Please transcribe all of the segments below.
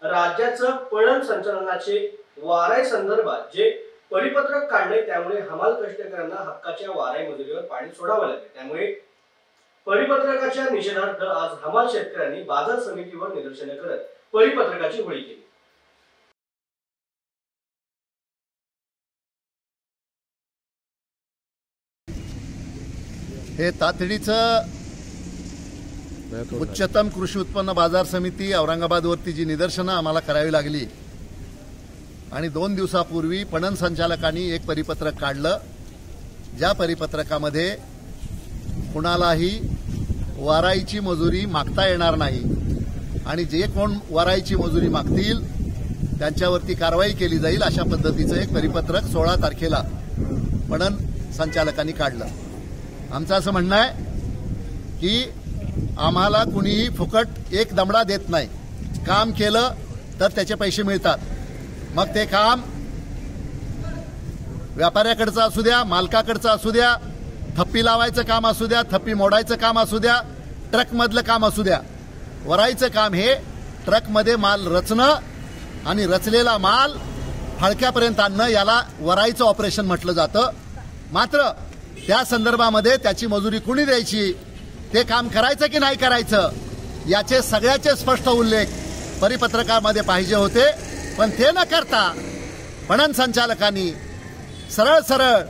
राज्याचं पणन संचालनाचे वाराई संदर्भात जे परिपत्रक काढले त्यामुळे हमाल कष्टकऱ्यांना हक्काच्या वाराई मजुरीवर पाणी सोडावं लागले। त्यामुळे परिपत्रकाच्या निषेधार्थ आज हमाल शेतकऱ्यांनी बाजार समितीवर निदर्शने करत परिपत्रकाची होळी केली। हे तातडीचं उच्चतम कृषी उत्पन्न बाजार समिती औरंगाबाद वरती जी निदर्शनं आम्हाला करावी लागली आणि 2 दिवसापूर्वी पणन संचालकांनी एक परिपत्रक काढलं। ज्या परिपत्रकामध्ये कुणालाही वाराईची मजुरी मागता येणार नाही आणि जे कोण वाराईची मजुरी मागतील त्यांच्यावरती कारवाई केली जाईल अशा पद्धतीचं एक परिपत्रक 16 तारखेला पणन संचालकांनी काढलं। आमचं असं म्हणणं आहे की आम्हाला कुणीही फुकट एक दमडा देत नाही। काम केलं तर त्याचे पैसे मिळतात। मग ते काम व्यापाऱ्याकडचं असू द्या, मालकाकडचं असू द्या, थप्पी लावायचं काम असू द्या, थप्पी मोडायचं काम असू द्या, ट्रकमधलं काम असू द्या। वराईचं काम हे ट्रकमध्ये माल रचणं आणि रचलेला माल फाळक्यापर्यंत आणणं याला वराईचं ऑपरेशन म्हटलं जातं। मात्र त्या संदर्भामध्ये त्याची मजुरी कुणी द्यायची, ते काम करायचं की नाही करायचं याचे सगळ्याचे स्पष्ट उल्लेख परिपत्रकामध्ये पाहिजे होते। पण ते न करता पणन संचालकांनी सरळ सरळ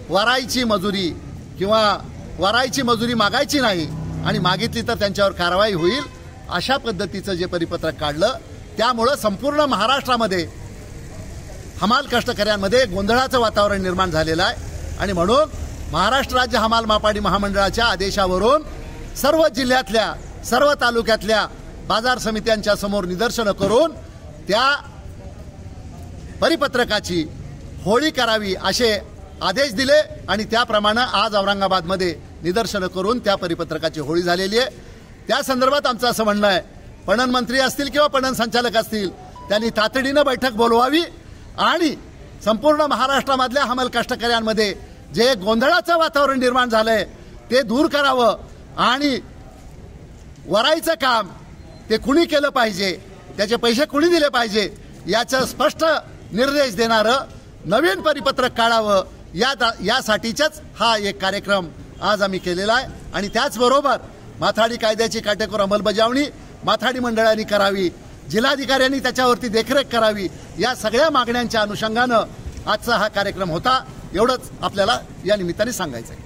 वराईची मजुरी किंवा वराईची मजुरी मागायची नाही आणि मागितली तर त्यांच्यावर कारवाई होईल अशा पद्धतीचं जे परिपत्रक काढलं त्यामुळे संपूर्ण महाराष्ट्रामध्ये हमाल कष्टकऱ्यांमध्ये गोंधळाचं वातावरण निर्माण झालेलं आहे। आणि म्हणून महाराष्ट्र राज्य हमाल मापाडी महामंडळाच्या आदेशावरून सर्व जिल्ह्यातल्या सर्व तालुक्यातल्या बाजार समित्यांच्या समोर निदर्शनं करून त्या परिपत्रकाची होळी करावी असे आदेश दिले आणि त्याप्रमाणे आज औरंगाबादमध्ये निदर्शनं करून त्या परिपत्रकाची होळी झालेली आहे। त्या संदर्भात आमचं असं म्हणणं आहे, पणन मंत्री असतील किंवा पणन संचालक असतील त्यांनी तातडीनं बैठक बोलवावी आणि संपूर्ण महाराष्ट्रामधल्या हमाल कष्टकऱ्यांमध्ये जे गोंधळाचं वातावरण निर्माण झालंय ते दूर करावं आणि वराईचं काम ते कुणी केलं पाहिजे, त्याचे पैसे कुणी दिले पाहिजे याचं स्पष्ट निर्देश देणारं नवीन परिपत्रक काढावं यासाठीचाच हा एक कार्यक्रम आज आम्ही केलेला आहे। आणि त्याचबरोबर माथाडी कायद्याची काटेकोर अंमलबजावणी माथाडी मंडळांनी करावी, जिल्हाधिकाऱ्यांनी त्याच्यावरती देखरेख करावी, या सगळ्या मागण्यांच्या अनुषंगानं आजचा हा कार्यक्रम होता। एवढंच आपल्याला या निमित्ताने सांगायचं आहे।